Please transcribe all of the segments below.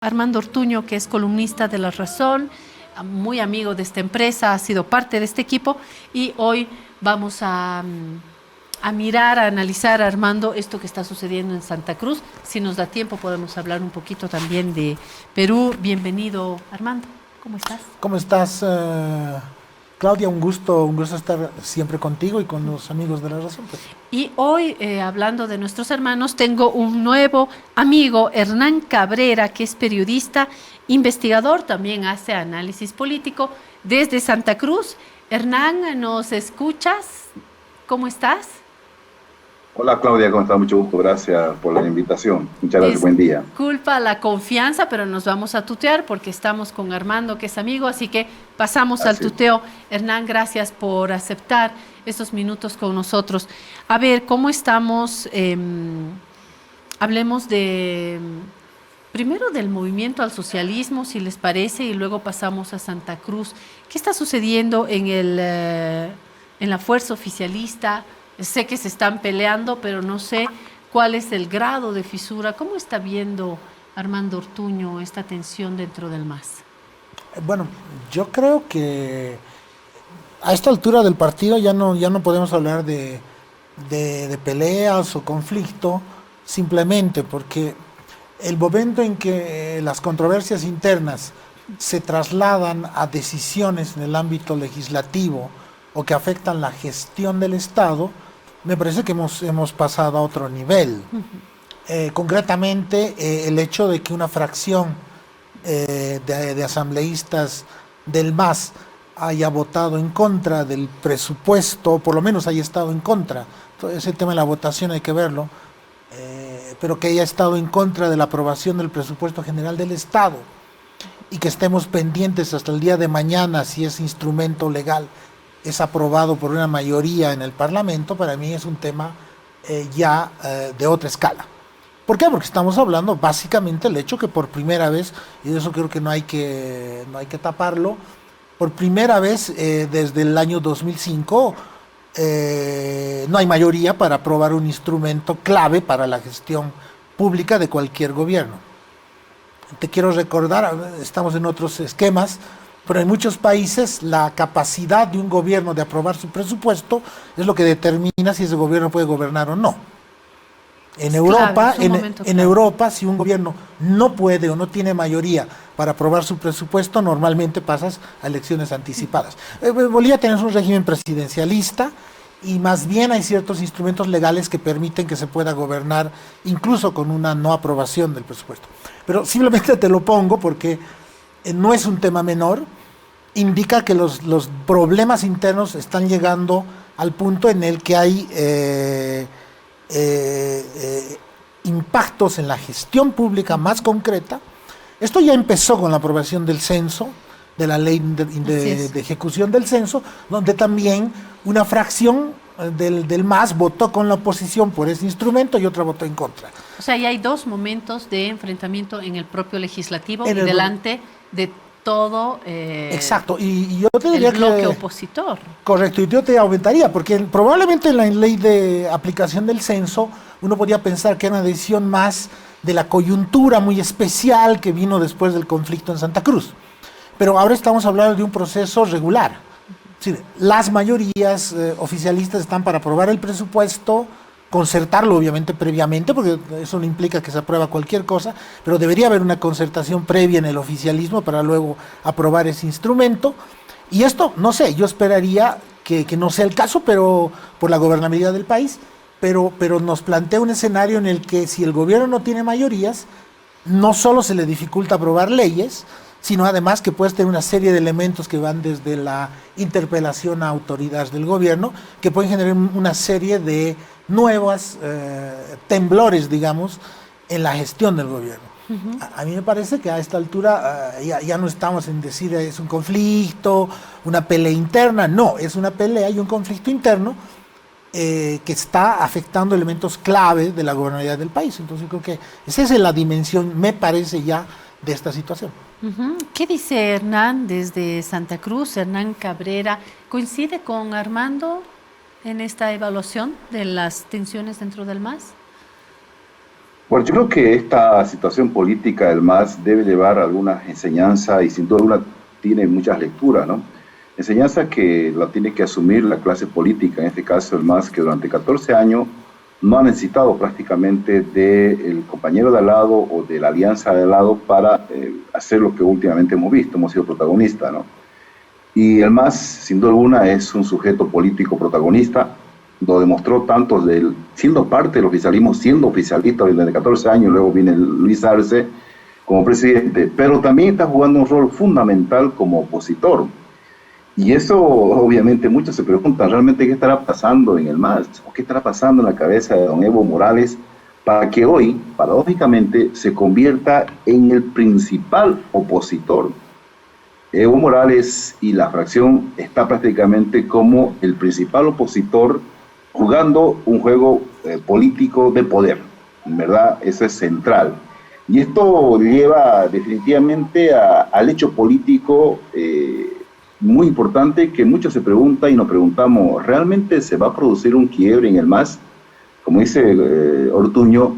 Armando Ortuño, que es columnista de La Razón, muy amigo de esta empresa, ha sido parte de este equipo y hoy vamos a mirar, a analizar, Armando, esto que está sucediendo en Santa Cruz. Si nos da tiempo podemos hablar un poquito también de Perú. Bienvenido, Armando. ¿Cómo estás? ¿Cómo estás, Claudia? Un gusto estar siempre contigo y con los amigos de La Razón, pues. Y hoy, hablando de nuestros hermanos, tengo un nuevo amigo, Hernán Cabrera, que es periodista, investigador, también hace análisis político desde Santa Cruz. Hernán, ¿nos escuchas? ¿Cómo estás? Hola Claudia, ¿cómo estás? Mucho gusto, gracias por la invitación. Muchas gracias, buen día. Disculpa la confianza, pero nos vamos a tutear porque estamos con Armando, que es amigo, así que pasamos al Así es. tuteo. Hernán, gracias por aceptar estos minutos con nosotros. A ver, ¿cómo estamos? Hablemos primero del movimiento al socialismo, si les parece, y luego pasamos a Santa Cruz. ¿Qué está sucediendo en la fuerza oficialista? Sé que se están peleando, pero no sé cuál es el grado de fisura. ¿Cómo está viendo Armando Ortuño esta tensión dentro del MAS? Bueno, yo creo que a esta altura del partido ya no podemos hablar de peleas o conflicto, simplemente porque el momento en que las controversias internas se trasladan a decisiones en el ámbito legislativo o que afectan la gestión del Estado, me parece que hemos pasado a otro nivel. Concretamente, el hecho de que una fracción de asambleístas del MAS haya votado en contra del presupuesto, o por lo menos haya estado en contra. Todo ese tema de la votación hay que verlo, pero que haya estado en contra de la aprobación del presupuesto general del Estado y que estemos pendientes hasta el día de mañana si ese instrumento legal es aprobado por una mayoría en el Parlamento, para mí es un tema de otra escala. ¿Por qué? Porque estamos hablando básicamente del hecho que por primera vez, y de eso creo que no hay que taparlo, por primera vez desde el año 2005 no hay mayoría para aprobar un instrumento clave para la gestión pública de cualquier gobierno. Te quiero recordar, estamos en otros esquemas, pero en muchos países la capacidad de un gobierno de aprobar su presupuesto es lo que determina si ese gobierno puede gobernar o no. En Europa, en Europa, si un gobierno no puede o no tiene mayoría para aprobar su presupuesto, normalmente pasas a elecciones anticipadas. Bolivia tiene un régimen presidencialista y más bien hay ciertos instrumentos legales que permiten que se pueda gobernar incluso con una no aprobación del presupuesto. Pero simplemente te lo pongo porque no es un tema menor, indica que los problemas internos están llegando al punto en el que hay impactos en la gestión pública más concreta. Esto ya empezó con la aprobación del censo, de la ley de ejecución del censo, donde también una fracción del MAS votó con la oposición por ese instrumento y otra votó en contra. O sea, ya hay dos momentos de enfrentamiento en el propio legislativo En y el, delante de todo exacto, y yo te diría el bloque que opositor. correcto, y yo te aumentaría, porque probablemente en la ley de aplicación del censo uno podría pensar que era una decisión más de la coyuntura muy especial que vino después del conflicto en Santa Cruz. Pero ahora estamos hablando de un proceso regular. Es decir, las mayorías oficialistas están para aprobar el presupuesto, concertarlo obviamente previamente, porque eso no implica que se aprueba cualquier cosa, pero debería haber una concertación previa en el oficialismo para luego aprobar ese instrumento. Y esto, no sé, yo esperaría que no sea el caso, pero por la gobernabilidad del país, pero nos plantea un escenario en el que si el gobierno no tiene mayorías, no solo se le dificulta aprobar leyes, sino además que puedes tener una serie de elementos que van desde la interpelación a autoridades del gobierno, que pueden generar una serie de nuevas temblores, digamos, en la gestión del gobierno. A mí me parece que a esta altura ya no estamos en decir es un conflicto, una pelea interna, no, es una pelea y un conflicto interno que está afectando elementos clave de la gobernabilidad del país. Entonces yo creo que esa es la dimensión, me parece ya, de esta situación. ¿Qué dice Hernán desde Santa Cruz? Hernán Cabrera, ¿coincide con Armando en esta evaluación de las tensiones dentro del MAS? Bueno, yo creo que esta situación política del MAS debe llevar algunas enseñanzas y sin duda alguna tiene muchas lecturas, ¿no? Enseñanza que la tiene que asumir la clase política, en este caso el MAS, que durante 14 años no ha necesitado prácticamente del compañero de al lado o de la alianza de al lado para hacer lo que últimamente hemos visto, hemos sido protagonistas, ¿no? Y el MAS, sin duda alguna, es un sujeto político protagonista, lo demostró tanto siendo parte del oficialismo, siendo oficialista desde 14 años, luego viene Luis Arce como presidente, pero también está jugando un rol fundamental como opositor. Y eso, obviamente, muchos se preguntan, ¿realmente qué estará pasando en el MAS? ¿O qué estará pasando en la cabeza de don Evo Morales para que hoy, paradójicamente, se convierta en el principal opositor? Evo Morales y la fracción está prácticamente como el principal opositor jugando un juego político de poder, ¿verdad? Eso es central. Y esto lleva definitivamente al hecho político muy importante que muchos se preguntan y nos preguntamos, ¿realmente se va a producir un quiebre en el MAS? Como dice Ortuño,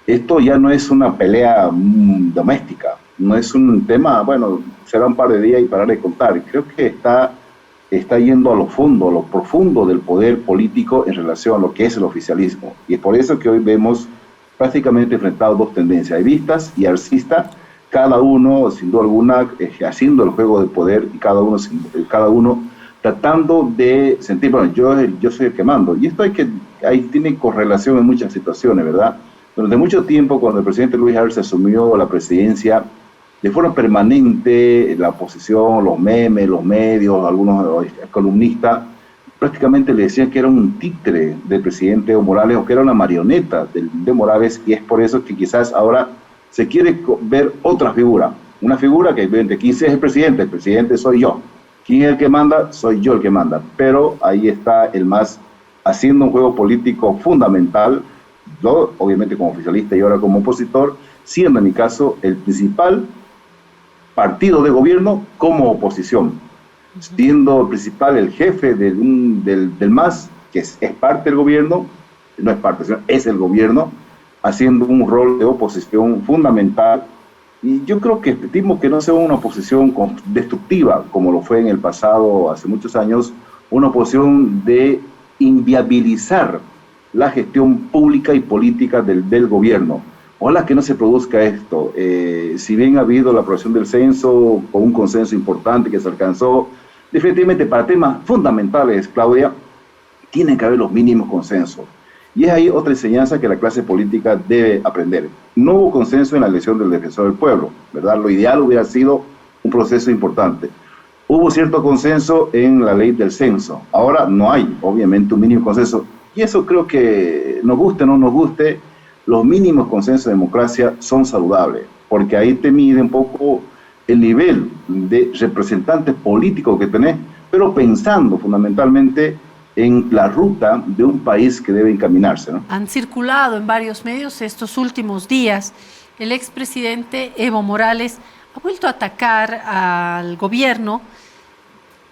esto ya no es una pelea doméstica, no es un tema, bueno, será un par de días y parar de contar. Creo que está yendo a lo fondo, a lo profundo del poder político en relación a lo que es el oficialismo. Y es por eso que hoy vemos prácticamente enfrentados dos tendencias, evistas y arcistas, cada uno, sin duda alguna, haciendo el juego de poder y cada uno tratando de sentir, bueno, yo soy el que mando. Y esto ahí tiene correlación en muchas situaciones, ¿verdad? Durante mucho tiempo, cuando el presidente Luis Arce asumió la presidencia, de forma permanente, la oposición, los memes, los medios, algunos columnistas, prácticamente le decían que era un títere del presidente Evo Morales o que era una marioneta de Morales, y es por eso que quizás ahora se quiere ver otra figura, una figura que evidentemente, ¿quién es el presidente soy yo, ¿quién es el que manda? Soy yo el que manda, pero ahí está el MAS haciendo un juego político fundamental, yo obviamente como oficialista y ahora como opositor, siendo en mi caso el principal partido de gobierno como oposición, siendo principal el jefe del MAS, que es parte del gobierno, no es parte, sino es el gobierno, haciendo un rol de oposición fundamental. Y yo creo que esperemos que no sea una oposición destructiva, como lo fue en el pasado, hace muchos años, una oposición de inviabilizar la gestión pública y política del gobierno. Ojalá que no se produzca esto. Si bien ha habido la aprobación del censo con un consenso importante que se alcanzó, definitivamente para temas fundamentales, Claudia, tienen que haber los mínimos consensos. Y es ahí otra enseñanza que la clase política debe aprender. No hubo consenso en la elección del defensor del pueblo, ¿verdad? Lo ideal hubiera sido un proceso importante. Hubo cierto consenso en la ley del censo. Ahora no hay, obviamente, un mínimo consenso. Y eso creo que, nos guste o no nos guste, los mínimos consensos de democracia son saludables, porque ahí te mide un poco el nivel de representantes políticos que tenés, pero pensando fundamentalmente en la ruta de un país que debe encaminarse, ¿no? Han circulado en varios medios estos últimos días. El expresidente Evo Morales ha vuelto a atacar al gobierno,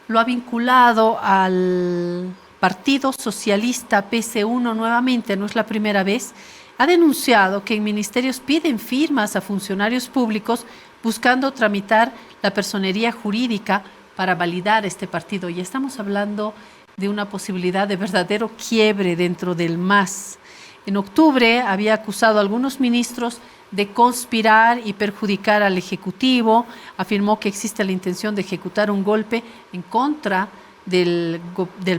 lo ha vinculado al Partido Socialista PC1 nuevamente, no es la primera vez. Ha denunciado que en ministerios piden firmas a funcionarios públicos buscando tramitar la personería jurídica para validar este partido. Y estamos hablando de una posibilidad de verdadero quiebre dentro del MAS. En octubre había acusado a algunos ministros de conspirar y perjudicar al Ejecutivo, afirmó que existe la intención de ejecutar un golpe en contra del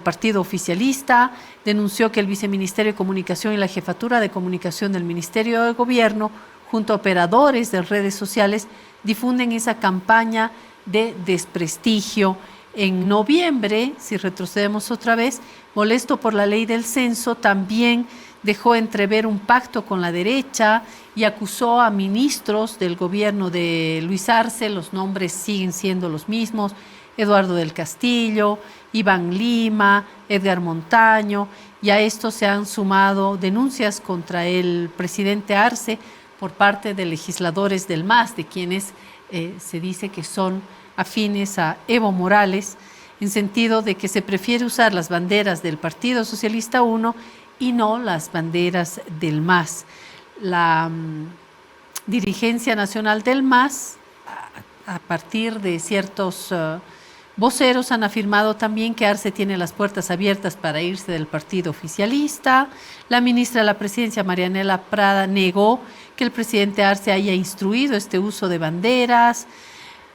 partido oficialista, denunció que el Viceministerio de Comunicación y la Jefatura de Comunicación del Ministerio de Gobierno, junto a operadores de redes sociales, difunden esa campaña de desprestigio. En noviembre, si retrocedemos otra vez, molesto por la ley del censo, también dejó entrever un pacto con la derecha y acusó a ministros del gobierno de Luis Arce, los nombres siguen siendo los mismos, Eduardo del Castillo, Iván Lima, Edgar Montaño, y a esto se han sumado denuncias contra el presidente Arce por parte de legisladores del MAS, de quienes se dice que son afines a Evo Morales, en sentido de que se prefiere usar las banderas del Partido Socialista 1 y no las banderas del MAS. la dirigencia nacional del MAS, a partir de ciertos voceros, han afirmado también que Arce tiene las puertas abiertas para irse del partido oficialista. La ministra de la Presidencia, Marianela Prada, negó que el presidente Arce haya instruido este uso de banderas.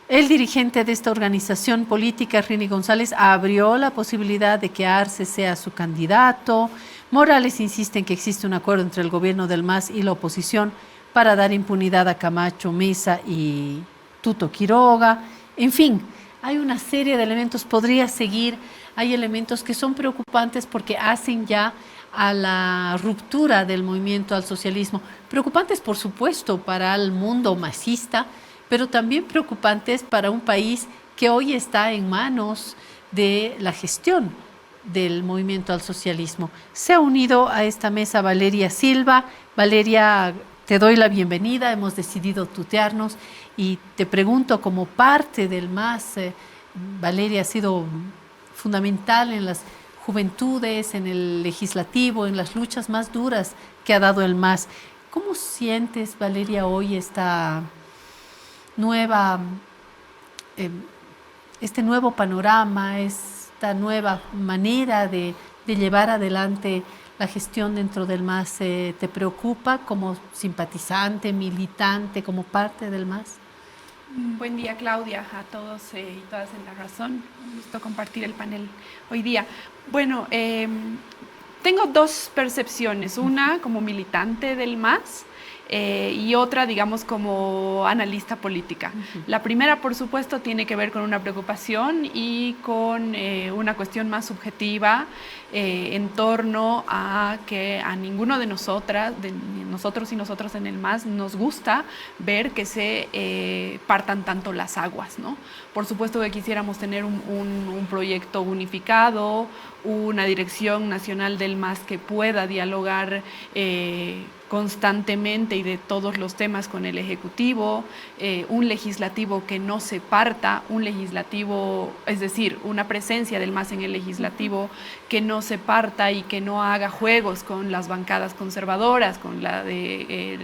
El dirigente de esta organización política, Rini González, abrió la posibilidad de que Arce sea su candidato. Morales insiste en que existe un acuerdo entre el gobierno del MAS y la oposición para dar impunidad a Camacho, Mesa y Tuto Quiroga. En fin, hay una serie de elementos, podría seguir, hay elementos que son preocupantes porque hacen ya a la ruptura del movimiento al socialismo. Preocupantes, por supuesto, para el mundo masista, pero también preocupantes para un país que hoy está en manos de la gestión del movimiento al socialismo. Se ha unido a esta mesa Valeria Silva. Valeria, te doy la bienvenida, hemos decidido tutearnos y te pregunto, como parte del MAS, Valeria ha sido fundamental en las juventudes, en el legislativo, en las luchas más duras que ha dado el MAS. ¿Cómo sientes, Valeria, hoy esta nueva, este nuevo panorama, esta nueva manera de llevar adelante la gestión dentro del MAS? ¿Te preocupa como simpatizante, militante, como parte del MAS? Buen día, Claudia, a todos y todas en La Razón. Un gusto compartir el panel hoy día. Bueno, tengo dos percepciones, una como militante del MAS y otra, digamos, como analista política. La primera, por supuesto, tiene que ver con una preocupación y con una cuestión más subjetiva en torno a que a ninguno de nosotros y nosotras en el MAS nos gusta ver que se partan tanto las aguas, ¿no? Por supuesto que quisiéramos tener un proyecto unificado, una dirección nacional del MAS que pueda dialogar constantemente y de todos los temas con el Ejecutivo, un legislativo que no se parta, un legislativo, es decir, una presencia del MAS en el legislativo que no se parta y que no haga juegos con las bancadas conservadoras, con la de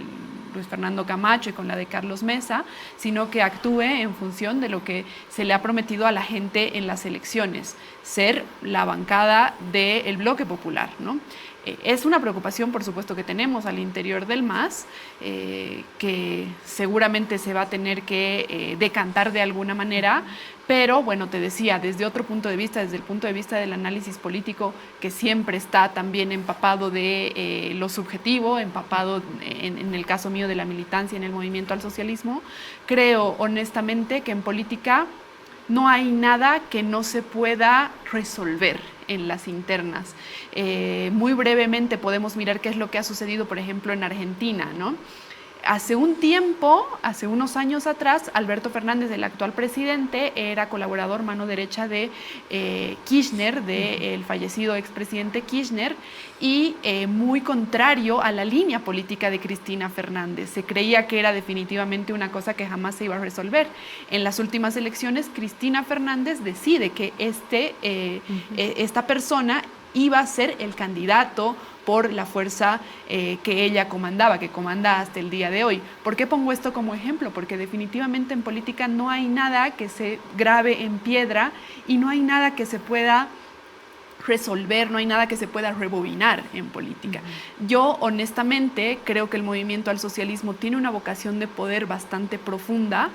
Luis Fernando Camacho y con la de Carlos Mesa, sino que actúe en función de lo que se le ha prometido a la gente en las elecciones, ser la bancada del bloque popular, ¿no? Es una preocupación, por supuesto, que tenemos al interior del MAS, que seguramente se va a tener que decantar de alguna manera, pero bueno, te decía, desde otro punto de vista, desde el punto de vista del análisis político, que siempre está también empapado de lo subjetivo, empapado en el caso mío de la militancia en el movimiento al socialismo, creo honestamente que en política no hay nada que no se pueda resolver en las internas. Muy brevemente podemos mirar qué es lo que ha sucedido, por ejemplo, en Argentina, ¿no? Hace un tiempo, hace unos años atrás, Alberto Fernández, el actual presidente, era colaborador mano derecha de Kirchner, del fallecido expresidente Kirchner, y muy contrario a la línea política de Cristina Fernández. Se creía que era definitivamente una cosa que jamás se iba a resolver. En las últimas elecciones, Cristina Fernández decide que esta persona iba a ser el candidato por la fuerza que ella comandaba, que comanda hasta el día de hoy. ¿Por qué pongo esto como ejemplo? Porque definitivamente en política no hay nada que se grabe en piedra y no hay nada que se pueda resolver, no hay nada que se pueda rebobinar en política. Yo honestamente creo que el movimiento al socialismo tiene una vocación de poder bastante profunda,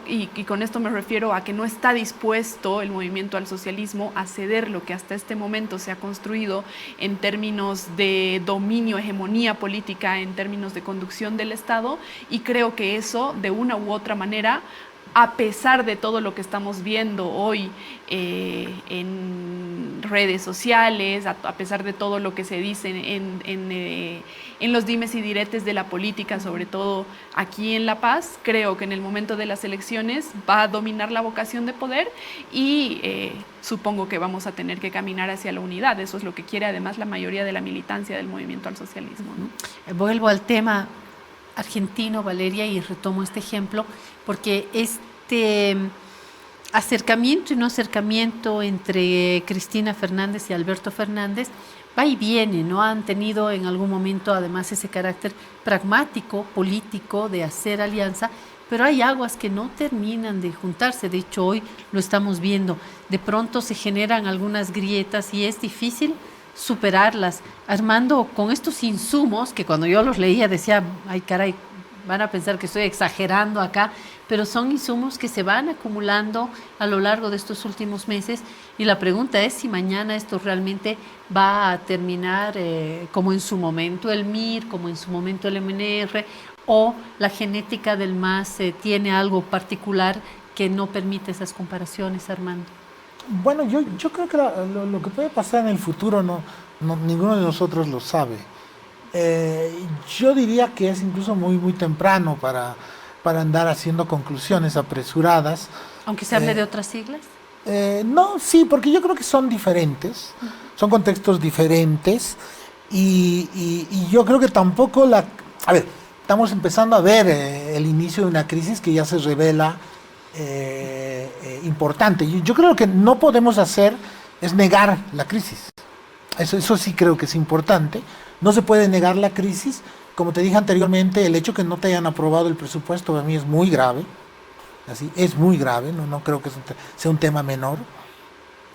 y con esto me refiero a que no está dispuesto el movimiento al socialismo a ceder lo que hasta este momento se ha construido en términos de dominio, hegemonía política, en términos de conducción del Estado, y creo que eso de una u otra manera, a pesar de todo lo que estamos viendo hoy en redes sociales, a pesar de todo lo que se dice en los dimes y diretes de la política, sobre todo aquí en La Paz, creo que en el momento de las elecciones va a dominar la vocación de poder y supongo que vamos a tener que caminar hacia la unidad. Eso es lo que quiere además la mayoría de la militancia del movimiento al socialismo, ¿no? Vuelvo al tema argentino, Valeria, y retomo este ejemplo, porque este acercamiento y no acercamiento entre Cristina Fernández y Alberto Fernández va y viene, ¿no? Han tenido en algún momento además ese carácter pragmático, político, de hacer alianza, pero hay aguas que no terminan de juntarse. De hecho, hoy lo estamos viendo. De pronto se generan algunas grietas y es difícil superarlas. Armando, con estos insumos, que cuando yo los leía decía, ay caray, van a pensar que estoy exagerando acá, pero son insumos que se van acumulando a lo largo de estos últimos meses y la pregunta es si mañana esto realmente va a terminar como en su momento el MIR, como en su momento el MNR, o la genética del MAS tiene algo particular que no permite esas comparaciones, Armando. Bueno, yo creo que lo que puede pasar en el futuro ninguno de nosotros lo sabe. Yo diría que es incluso muy temprano para andar haciendo conclusiones apresuradas. Aunque se hable de otras siglas. No, sí, porque yo creo que son diferentes, son contextos diferentes y yo creo que tampoco A ver, estamos empezando a ver el inicio de una crisis que ya se revela importante. Yo creo que no podemos hacer es negar la crisis. Eso sí creo que es importante. No se puede negar la crisis. Como te dije anteriormente, el hecho que no te hayan aprobado el presupuesto para mí es muy grave. Así, es muy grave, no creo que sea un tema menor.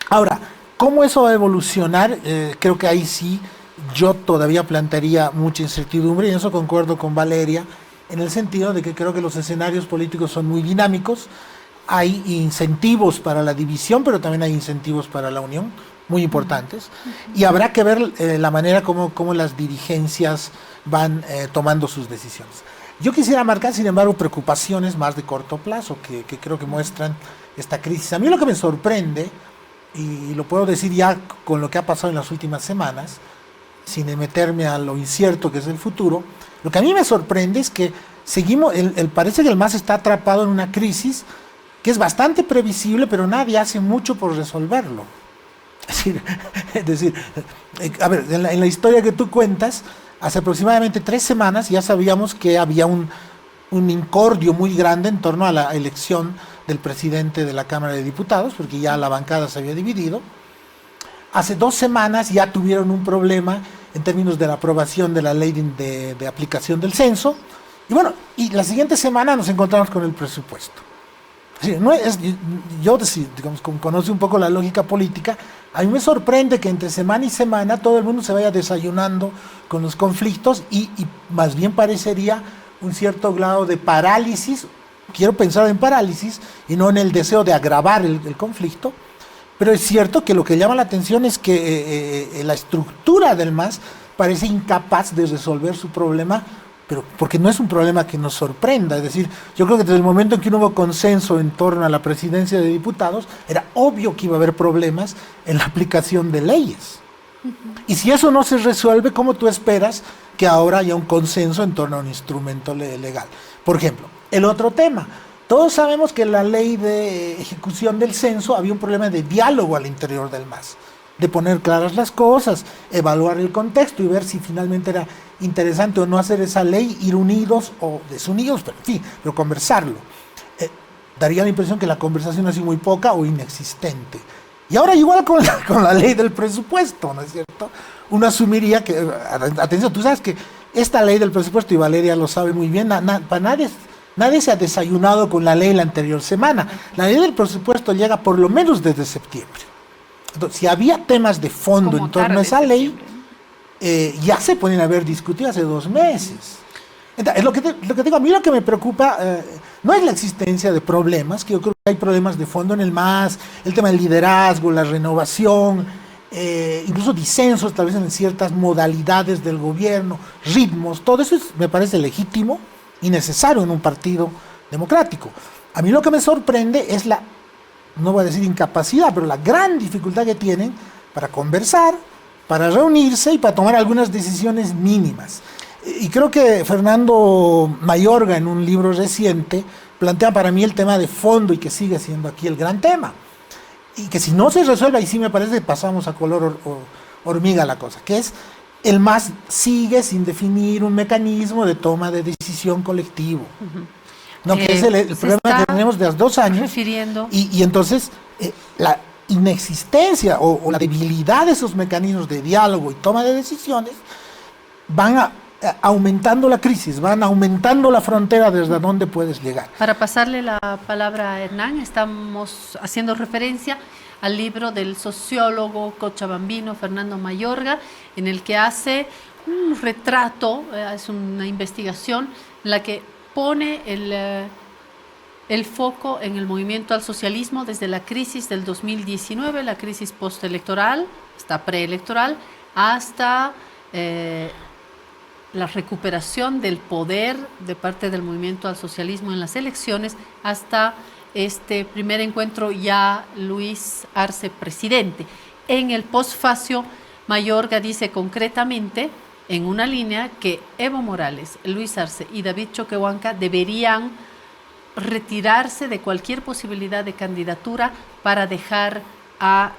Ahora, ¿cómo eso va a evolucionar? Creo que ahí sí yo todavía plantearía mucha incertidumbre y en eso concuerdo con Valeria, en el sentido de que creo que los escenarios políticos son muy dinámicos, hay incentivos para la división, pero también hay incentivos para la unión, muy importantes, y habrá que ver la manera como las dirigencias van tomando sus decisiones. Yo quisiera marcar, sin embargo, preocupaciones más de corto plazo que creo que muestran esta crisis. A mí lo que me sorprende, y lo puedo decir ya con lo que ha pasado en las últimas semanas, sin meterme a lo incierto que es el futuro, lo que a mí me sorprende es que parece que el MAS está atrapado en una crisis que es bastante previsible, pero nadie hace mucho por resolverlo. Es decir, a ver, en la historia que tú cuentas, hace aproximadamente 3 semanas ya sabíamos que había un incordio muy grande en torno a la elección del presidente de la Cámara de Diputados, porque ya la bancada se había dividido. Hace 2 semanas ya tuvieron un problema en términos de la aprobación de la ley de aplicación del censo. Y bueno, y la siguiente semana nos encontramos con el presupuesto. Sí, yo, digamos, como conoce un poco la lógica política, a mí me sorprende que entre semana y semana todo el mundo se vaya desayunando con los conflictos y más bien parecería un cierto grado de parálisis. Quiero pensar en parálisis y no en el deseo de agravar el conflicto, pero es cierto que lo que llama la atención es que la estructura del MAS parece incapaz de resolver su problema, pero porque no es un problema que nos sorprenda. Es decir, yo creo que desde el momento en que no hubo consenso en torno a la presidencia de diputados, era obvio que iba a haber problemas en la aplicación de leyes. Y si eso no se resuelve, ¿cómo tú esperas que ahora haya un consenso en torno a un instrumento legal? Por ejemplo, el otro tema. Todos sabemos que en la ley de ejecución del censo había un problema de diálogo al interior del MAS, de poner claras las cosas, evaluar el contexto y ver si finalmente era interesante o no hacer esa ley, ir unidos o desunidos, pero en fin, pero conversarlo. Daría la impresión que la conversación ha sido muy poca o inexistente. Y ahora igual con la ley del presupuesto, ¿no es cierto? Uno asumiría que, atención, tú sabes que esta ley del presupuesto, y Valeria lo sabe muy bien, para nadie se ha desayunado con la ley la anterior semana. La ley del presupuesto llega por lo menos desde septiembre. Entonces, si había temas de fondo en torno a esa ley, ya se pueden haber discutido hace 2 meses. Entonces, lo que digo, a mí lo que me preocupa no es la existencia de problemas, que yo creo que hay problemas de fondo en el MAS, el tema del liderazgo, la renovación, incluso disensos tal vez en ciertas modalidades del gobierno, ritmos, todo eso me parece legítimo y necesario en un partido democrático. A mí lo que me sorprende es no voy a decir incapacidad, pero la gran dificultad que tienen para conversar, para reunirse y para tomar algunas decisiones mínimas. Y creo que Fernando Mayorga, en un libro reciente, plantea para mí el tema de fondo y que sigue siendo aquí el gran tema. Y que si no se resuelve, ahí sí me parece que pasamos a color hormiga la cosa, que es el MAS sigue sin definir un mecanismo de toma de decisión colectivo. No, que es el problema que tenemos de hace 2 años. Refiriendo. Y entonces, inexistencia o la debilidad de esos mecanismos de diálogo y toma de decisiones van aumentando la crisis, van aumentando la frontera desde donde puedes llegar. Para pasarle la palabra a Hernán, estamos haciendo referencia al libro del sociólogo cochabambino Fernando Mayorga, en el que hace un retrato, es una investigación en la que pone el foco en el movimiento al socialismo desde la crisis del 2019, la crisis postelectoral, hasta preelectoral, hasta la recuperación del poder de parte del movimiento al socialismo en las elecciones, hasta este primer encuentro ya Luis Arce presidente. En el postfacio, Mayorga dice concretamente, en una línea, que Evo Morales, Luis Arce y David Choquehuanca deberían retirarse de cualquier posibilidad de candidatura para dejar a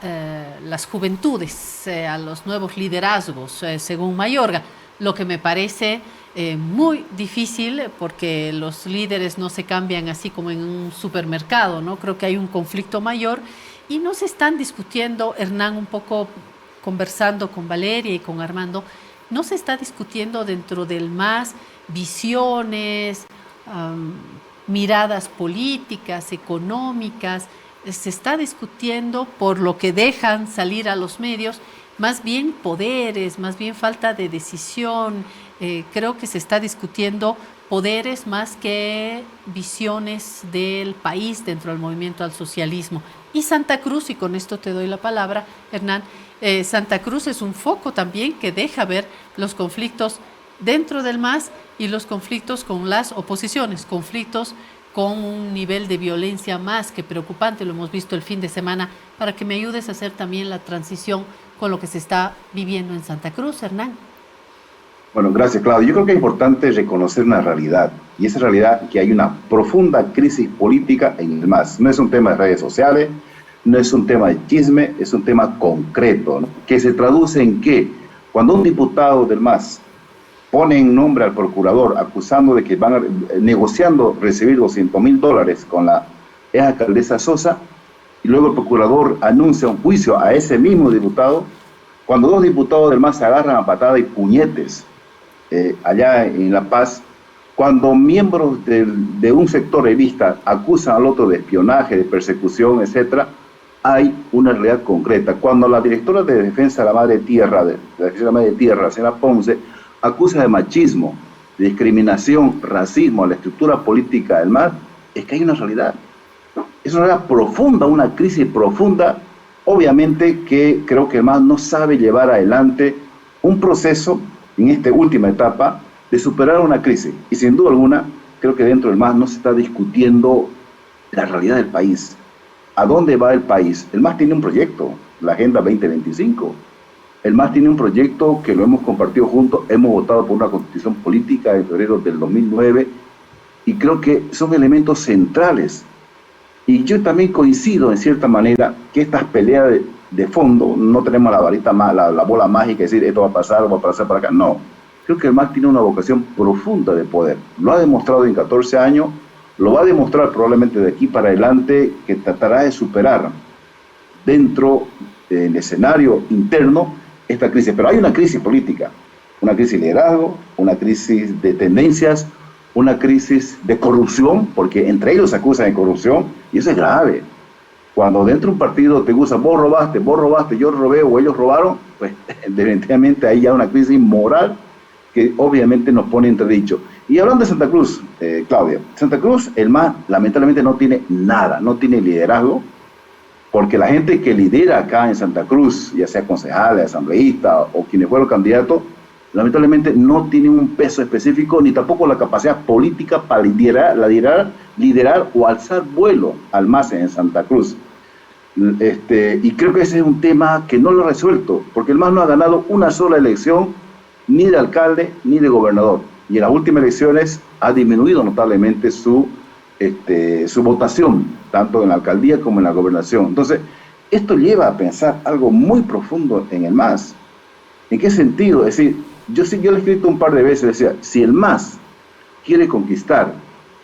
las juventudes, a los nuevos liderazgos, según Mayorga, lo que me parece muy difícil, porque los líderes no se cambian así como en un supermercado, ¿no? Creo que hay un conflicto mayor y no se están discutiendo, Hernán, un poco conversando con Valeria y con Armando, no se está discutiendo dentro del MAS visiones, miradas políticas, económicas, se está discutiendo por lo que dejan salir a los medios, más bien poderes, más bien falta de decisión. Creo que se está discutiendo poderes más que visiones del país dentro del movimiento al socialismo. Y Santa Cruz, y con esto te doy la palabra, Hernán, Santa Cruz es un foco también que deja ver los conflictos dentro del MAS y los conflictos con las oposiciones, conflictos con un nivel de violencia más que preocupante, lo hemos visto el fin de semana, para que me ayudes a hacer también la transición con lo que se está viviendo en Santa Cruz, Hernán. Bueno, gracias, Claudio. Yo creo que es importante reconocer una realidad, y esa realidad que hay una profunda crisis política en el MAS. No es un tema de redes sociales, no es un tema de chisme, es un tema concreto, ¿no? Que se traduce en que cuando un diputado del MAS pone en nombre al procurador acusando de que van negociando recibir $200,000 con la ex alcaldesa Sosa, y luego el procurador anuncia un juicio a ese mismo diputado, cuando dos diputados del MAS se agarran a patada y puñetes allá en La Paz, cuando miembros de un sector revista acusan al otro de espionaje, de persecución, etcétera, hay una realidad concreta. Cuando la directora de Defensa de la Madre Tierra, la señora Ponce, acusa de machismo, de discriminación, racismo a la estructura política del MAS, es que hay una realidad. Es una realidad profunda, una crisis profunda. Obviamente que creo que el MAS no sabe llevar adelante un proceso en esta última etapa de superar una crisis. Y sin duda alguna, creo que dentro del MAS no se está discutiendo la realidad del país. ¿A dónde va el país? El MAS tiene un proyecto, la Agenda 2025. El MAS tiene un proyecto que lo hemos compartido juntos, hemos votado por una constitución política en febrero del 2009 y creo que son elementos centrales. Y yo también coincido en cierta manera que estas peleas de fondo, no tenemos la varita, la bola mágica, decir esto va a pasar o va a pasar para acá, no. Creo que el MAS tiene una vocación profunda de poder. Lo ha demostrado en 14 años, lo va a demostrar probablemente de aquí para adelante, que tratará de superar dentro del escenario interno esta crisis. Pero hay una crisis política, una crisis de liderazgo, una crisis de tendencias, una crisis de corrupción, porque entre ellos se acusan de corrupción, y eso es grave. Cuando dentro de un partido te acusan, vos robaste, yo robé o ellos robaron, pues definitivamente hay ya una crisis moral que obviamente nos pone entredicho. Y hablando de Santa Cruz, Claudia, Santa Cruz, el MAS lamentablemente no tiene nada, no tiene liderazgo, porque la gente que lidera acá en Santa Cruz, ya sea concejales, asambleístas o quienes fueron candidatos, lamentablemente no tienen un peso específico ni tampoco la capacidad política para liderar o alzar vuelo al MAS en Santa Cruz. Y creo que ese es un tema que no lo ha resuelto, porque el MAS no ha ganado una sola elección, ni de alcalde ni de gobernador. Y en las últimas elecciones ha disminuido notablemente su votación, tanto en la alcaldía como en la gobernación. Entonces, esto lleva a pensar algo muy profundo en el MAS. ¿En qué sentido? Es decir, yo le he escrito un par de veces, decía, si el MAS quiere conquistar,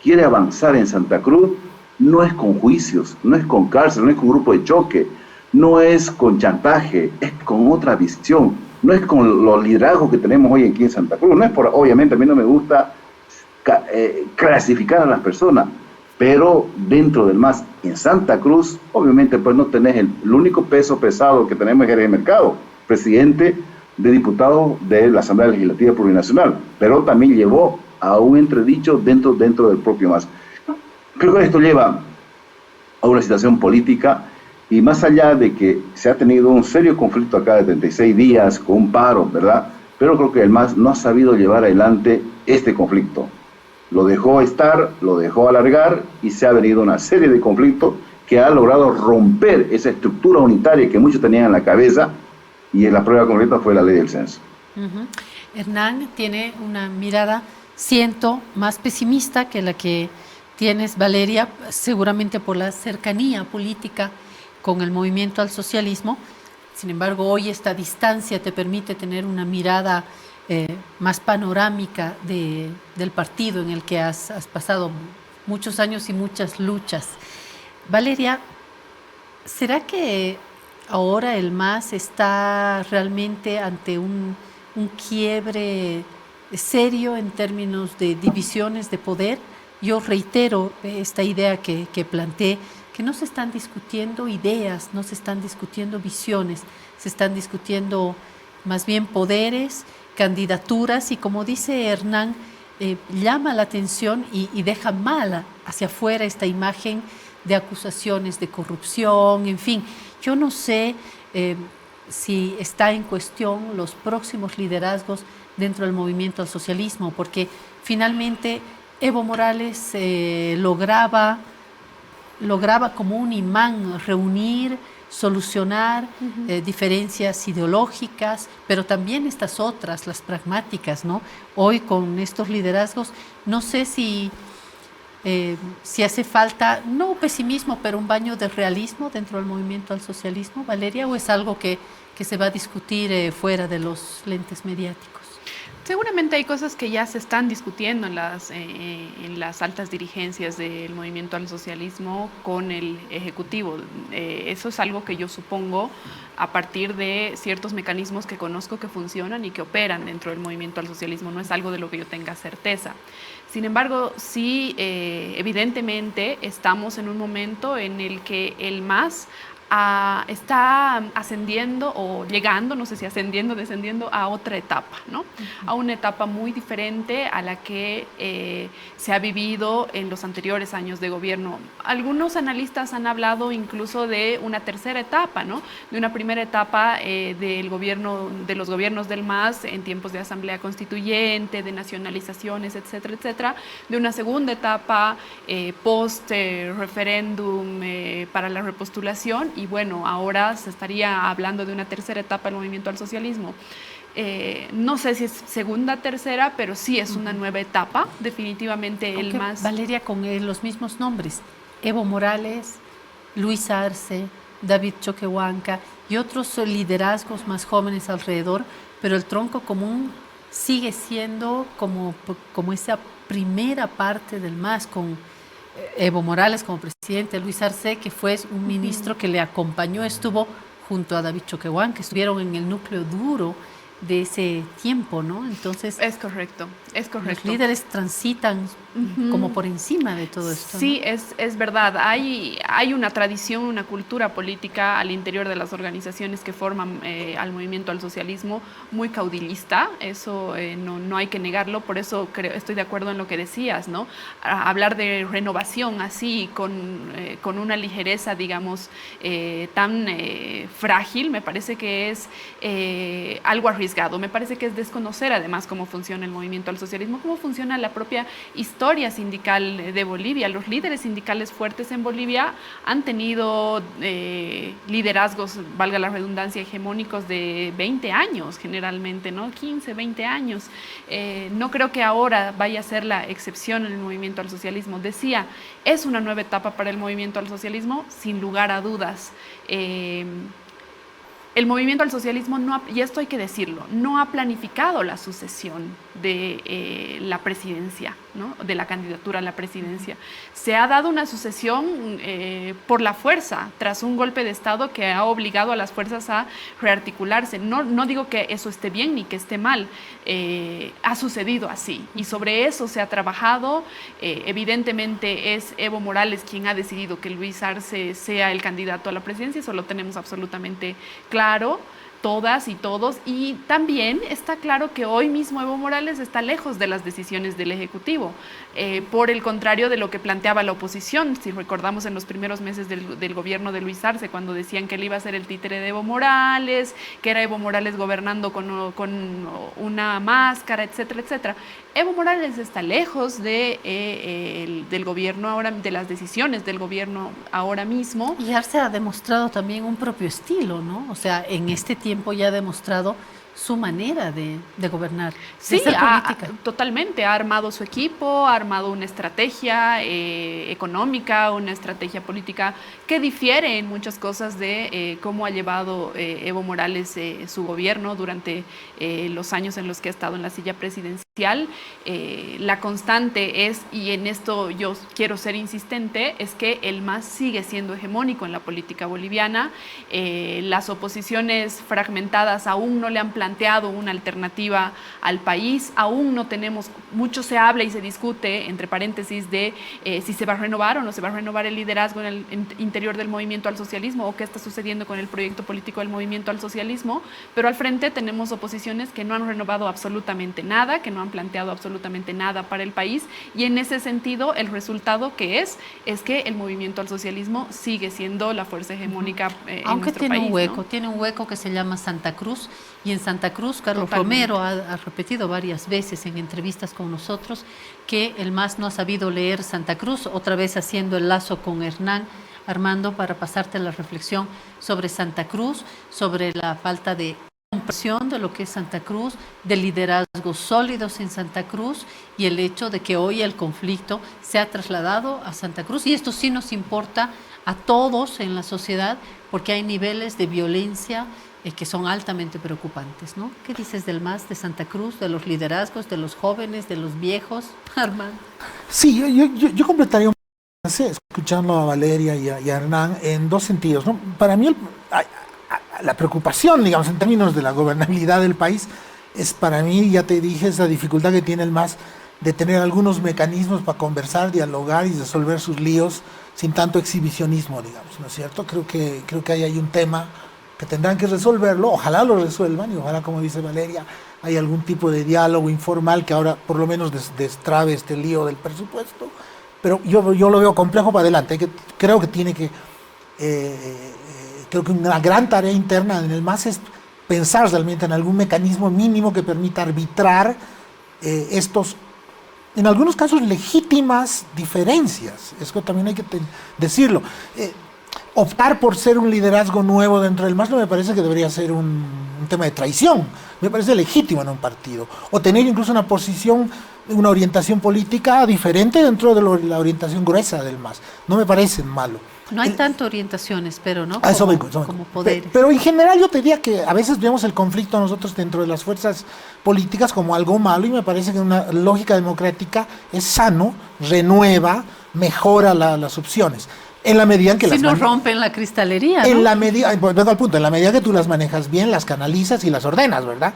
quiere avanzar en Santa Cruz, no es con juicios, no es con cárcel, no es con grupo de choque, no es con chantaje, es con otra visión, no es con los liderazgos que tenemos hoy aquí en Santa Cruz, no es por, obviamente a mí no me gusta clasificar a las personas, pero dentro del MAS, en Santa Cruz, obviamente pues no tenés el único peso pesado que tenemos es el mercado, presidente de diputados de la Asamblea Legislativa Plurinacional, pero también llevó a un entredicho dentro del propio MAS. Creo que esto lleva a una situación política y más allá de que se ha tenido un serio conflicto acá de 36 días con un paro, ¿verdad? Pero creo que el MAS no ha sabido llevar adelante este conflicto. Lo dejó estar, lo dejó alargar y se ha venido una serie de conflictos que ha logrado romper esa estructura unitaria que muchos tenían en la cabeza y en la prueba concreta fue la ley del censo. Hernán tiene una mirada, siento, más pesimista que la que tienes, Valeria, seguramente por la cercanía política con el movimiento al socialismo. Sin embargo, hoy esta distancia te permite tener una mirada más panorámica del partido en el que has pasado muchos años y muchas luchas. Valeria, ¿será que ahora el MAS está realmente ante un quiebre serio en términos de divisiones de poder? Yo reitero esta idea que planteé, que no se están discutiendo ideas, no se están discutiendo visiones, se están discutiendo más bien poderes, candidaturas y, como dice Hernán, llama la atención y deja mala hacia afuera esta imagen de acusaciones de corrupción, en fin. Yo no sé si está en cuestión los próximos liderazgos dentro del movimiento al socialismo, porque finalmente Evo Morales lograba como un imán reunir, solucionar diferencias ideológicas, pero también estas otras, las pragmáticas, ¿no? Hoy con estos liderazgos, no sé si hace falta, no pesimismo, pero un baño de realismo dentro del movimiento al socialismo, Valeria, o es algo que se va a discutir fuera de los lentes mediáticos. Seguramente hay cosas que ya se están discutiendo en las altas dirigencias del movimiento al socialismo con el Ejecutivo. Eso es algo que yo supongo a partir de ciertos mecanismos que conozco que funcionan y que operan dentro del movimiento al socialismo. No es algo de lo que yo tenga certeza. Sin embargo, sí, evidentemente estamos en un momento en el que el MAS está ascendiendo o llegando, no sé si ascendiendo o descendiendo, a otra etapa, ¿no? A una etapa muy diferente a la que se ha vivido en los anteriores años de gobierno. Algunos analistas han hablado incluso de una tercera etapa, ¿no? De una primera etapa del gobierno, de los gobiernos del MAS en tiempos de asamblea constituyente, de nacionalizaciones, etcétera, etcétera. De una segunda etapa post-referéndum para la repostulación. Y bueno, ahora se estaría hablando de una tercera etapa del movimiento al socialismo. No sé si es segunda, tercera, pero sí es una nueva etapa, definitivamente el MAS. Valeria, con los mismos nombres, Evo Morales, Luis Arce, David Choquehuanca y otros liderazgos más jóvenes alrededor, pero el tronco común sigue siendo como esa primera parte del MAS, con Evo Morales como presidente, Luis Arce, que fue un ministro que le acompañó, estuvo junto a David Choquehuanca, que estuvieron en el núcleo duro de ese tiempo, ¿no? Entonces, es correcto. Los líderes transitan como por encima de todo esto. Sí, ¿no? Es verdad. Hay una tradición, una cultura política al interior de las organizaciones que forman al movimiento al socialismo muy caudillista. Eso no hay que negarlo. Por eso estoy de acuerdo en lo que decías, ¿no? Hablar de renovación así, con una ligereza, digamos, tan frágil, me parece que es algo arriesgado. Me parece que es desconocer además cómo funciona el movimiento al socialismo, cómo funciona la propia historia sindical de Bolivia. Los líderes sindicales fuertes en Bolivia han tenido liderazgos, valga la redundancia, hegemónicos de 20 años generalmente, ¿no? 15, 20 años. No creo que ahora vaya a ser la excepción en el movimiento al socialismo. Decía, es una nueva etapa para el movimiento al socialismo, sin lugar a dudas. El movimiento al socialismo, y esto hay que decirlo, no ha planificado la sucesión de la presidencia. ¿no?, de la candidatura a la presidencia. Se ha dado una sucesión por la fuerza, tras un golpe de Estado que ha obligado a las fuerzas a rearticularse. No digo que eso esté bien ni que esté mal, ha sucedido así y sobre eso se ha trabajado. Evidentemente es Evo Morales quien ha decidido que Luis Arce sea el candidato a la presidencia, eso lo tenemos absolutamente claro, todas y todos, y también está claro que hoy mismo Evo Morales está lejos de las decisiones del Ejecutivo, por el contrario de lo que planteaba la oposición. Si recordamos en los primeros meses del gobierno de Luis Arce, cuando decían que él iba a ser el títere de Evo Morales, que era Evo Morales gobernando con una máscara, etcétera, etcétera. Evo Morales está lejos del gobierno ahora, de las decisiones del gobierno ahora mismo. Y Arce ha demostrado también un propio estilo, ¿no? O sea, en este tiempo ya ha demostrado su manera de gobernar, sí, de hacer política. Totalmente, ha armado su equipo, ha armado una estrategia económica, una estrategia política que difiere en muchas cosas de cómo ha llevado Evo Morales su gobierno durante los años en los que ha estado en la silla presidencial. La constante es, y en esto yo quiero ser insistente, es que el MAS sigue siendo hegemónico en la política boliviana. Las oposiciones fragmentadas aún no le han planteado una alternativa al país, aún no tenemos, mucho se habla y se discute, entre paréntesis, de si se va a renovar o no se va a renovar el liderazgo en el interior del movimiento al socialismo, o qué está sucediendo con el proyecto político del movimiento al socialismo, pero al frente tenemos oposiciones que no han renovado absolutamente nada, que no han planteado absolutamente nada para el país, y en ese sentido el resultado que es que el movimiento al socialismo sigue siendo la fuerza hegemónica en aunque nuestro tiene país, un hueco, ¿no? Tiene un hueco que se llama Santa Cruz, y en Santa Cruz Carlos Totalmente. Romero ha repetido varias veces en entrevistas con nosotros que el MAS no ha sabido leer Santa Cruz, otra vez haciendo el lazo con Hernán, Armando, para pasarte la reflexión sobre Santa Cruz, sobre la falta de comprensión de lo que es Santa Cruz, de liderazgos sólidos en Santa Cruz, y el hecho de que hoy el conflicto se ha trasladado a Santa Cruz, y esto sí nos importa a todos en la sociedad, porque hay niveles de violencia que son altamente preocupantes, ¿no? ¿Qué dices del MAS, de Santa Cruz, de los liderazgos, de los jóvenes, de los viejos, Armando? Sí, yo completaría un poco, escuchando a Valeria y a Hernán en dos sentidos, ¿no? Para mí la preocupación, digamos, en términos de la gobernabilidad del país, es para mí, ya te dije, esa dificultad que tiene el MAS de tener algunos mecanismos para conversar, dialogar y resolver sus líos sin tanto exhibicionismo, digamos, ¿no es cierto? Creo que ahí hay un tema que tendrán que resolverlo, ojalá lo resuelvan y ojalá, como dice Valeria, hay algún tipo de diálogo informal que ahora por lo menos destrabe este lío del presupuesto, pero yo lo veo complejo para adelante. Creo que una gran tarea interna en el MAS es pensar realmente en algún mecanismo mínimo que permita arbitrar estos, en algunos casos, legítimas diferencias. Eso también hay que decirlo. Optar por ser un liderazgo nuevo dentro del MAS no me parece que debería ser un tema de traición. Me parece legítimo en un partido. O tener incluso una posición, una orientación política diferente dentro de la orientación gruesa del MAS. No me parece malo. No hay tanto orientaciones, pero no como poderes. Pero en general yo te diría que a veces vemos el conflicto nosotros dentro de las fuerzas políticas como algo malo, y me parece que una lógica democrática es sano, renueva, mejora las opciones. En la medida en que si no rompen la cristalería, en ¿no? la medida, vengo al punto, en la medida que tú las manejas bien, las canalizas y las ordenas, ¿verdad?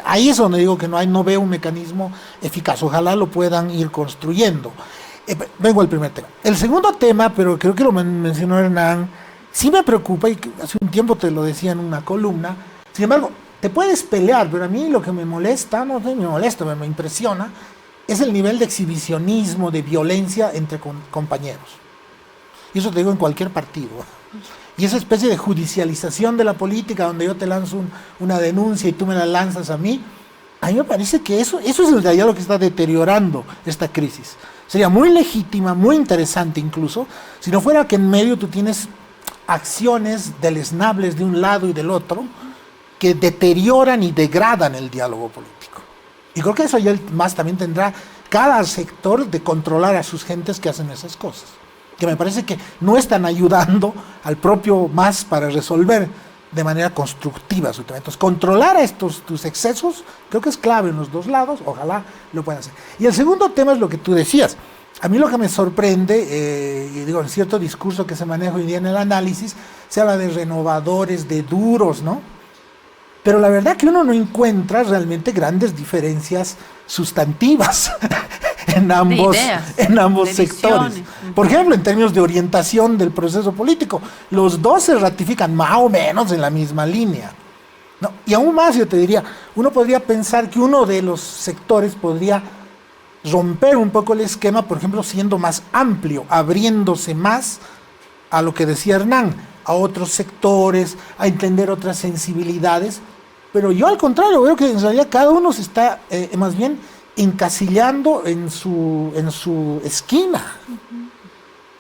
Ahí es donde digo que no veo un mecanismo eficaz. Ojalá lo puedan ir construyendo. Vengo al primer tema. El segundo tema, pero creo que lo mencionó Hernán, sí me preocupa, y hace un tiempo te lo decía en una columna. Sin embargo, te puedes pelear, pero a mí lo que me molesta, no sé, me impresiona, es el nivel de exhibicionismo, de violencia entre compañeros. Y eso te digo en cualquier partido. Y esa especie de judicialización de la política, donde yo te lanzo una denuncia y tú me la lanzas a mí me parece que eso es en realidad lo que está deteriorando esta crisis. Sería muy legítima, muy interesante incluso, si no fuera que en medio tú tienes acciones deleznables de un lado y del otro que deterioran y degradan el diálogo político. Y creo que eso ya el MAS también tendrá cada sector de controlar a sus gentes que hacen esas cosas, que me parece que no están ayudando al propio MAS para resolver de manera constructiva su tema. Entonces, controlar tus excesos creo que es clave en los dos lados, ojalá lo puedan hacer. Y el segundo tema es lo que tú decías. A mí lo que me sorprende, y digo, en cierto discurso que se maneja hoy día en el análisis, se habla de renovadores, de duros, ¿no? Pero la verdad que uno no encuentra realmente grandes diferencias sustantivas en ambos sectores. Por ejemplo, en términos de orientación del proceso político, los dos se ratifican más o menos en la misma línea, ¿no? Y aún más, yo te diría, uno podría pensar que uno de los sectores podría romper un poco el esquema, por ejemplo, siendo más amplio, abriéndose más a lo que decía Hernán, a otros sectores, a entender otras sensibilidades. Pero yo al contrario veo que en realidad cada uno se está más bien encasillando en su esquina.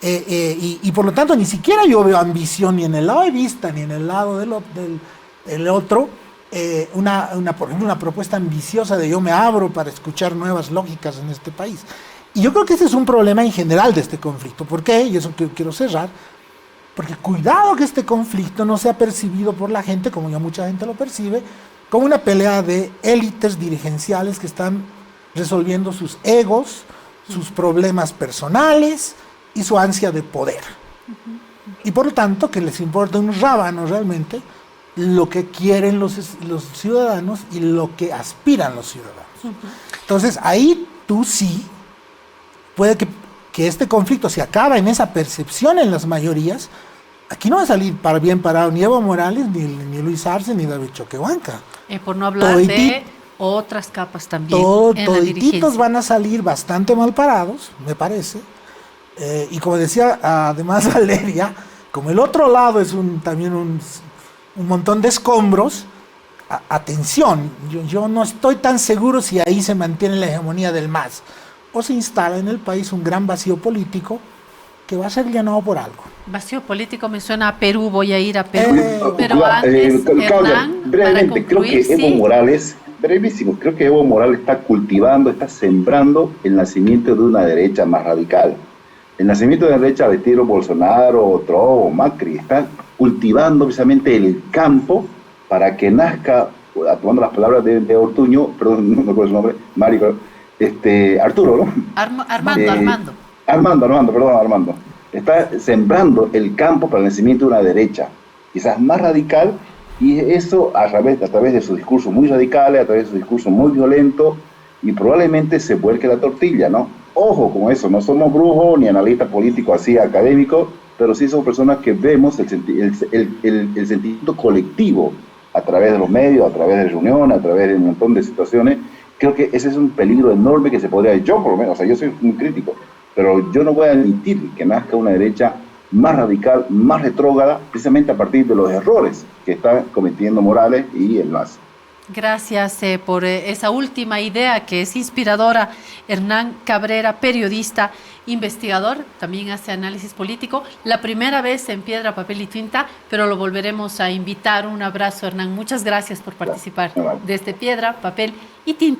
Y por lo tanto ni siquiera yo veo ambición ni en el lado de vista ni en el lado del otro, por ejemplo, una propuesta ambiciosa de yo me abro para escuchar nuevas lógicas en este país. Y yo creo que ese es un problema en general de este conflicto. ¿Por qué? Y eso quiero cerrar. Porque cuidado que este conflicto no sea percibido por la gente, como ya mucha gente lo percibe, como una pelea de élites dirigenciales que están resolviendo sus egos, sus problemas personales y su ansia de poder. Y por lo tanto que les importa un rábano realmente lo que quieren los ciudadanos y lo que aspiran los ciudadanos. Entonces ahí tú sí, puede que este conflicto se acaba en esa percepción en las mayorías. Aquí no va a salir para bien parado ni Evo Morales, ni Luis Arce, ni David Choquehuanca. Por no hablar de otras capas también. Todititos van a salir bastante mal parados, me parece. Y como decía además Valeria, como el otro lado es también un montón de escombros, atención, yo no estoy tan seguro si ahí se mantiene la hegemonía del MAS o se instala en el país un gran vacío político que va a ser llenado por algo. Vacío político me suena a Perú, voy a ir a Perú. Pero antes, Hernán, brevemente, creo que Evo Morales, brevísimo, creo que Evo Morales está cultivando, está sembrando el nacimiento de una derecha más radical. El nacimiento de la derecha de estilo Bolsonaro, Trump, Macri, está cultivando precisamente el campo para que nazca, tomando las palabras de Ortuño, perdón, no recuerdo su nombre, Mario, Arturo, ¿no? Armando. Está sembrando el campo para el nacimiento de una derecha, quizás más radical, y eso a través de sus discursos muy radicales, a través de su discurso muy violento, y probablemente se vuelque la tortilla, ¿no? Ojo con eso, no somos brujos ni analistas políticos así académicos, pero sí somos personas que vemos el sentimiento colectivo a través de los medios, a través de reuniones, a través de un montón de situaciones. Creo que ese es un peligro enorme que se podría, yo por lo menos, o sea, yo soy muy crítico, pero yo no voy a admitir que nazca una derecha más radical, más retrógrada, precisamente a partir de los errores que están cometiendo Morales y el MAS. Gracias por esa última idea que es inspiradora. Hernán Cabrera, periodista, investigador, también hace análisis político. La primera vez en Piedra, Papel y Tinta, pero lo volveremos a invitar. Un abrazo, Hernán. Muchas gracias por participar desde Piedra, Papel y Tinta.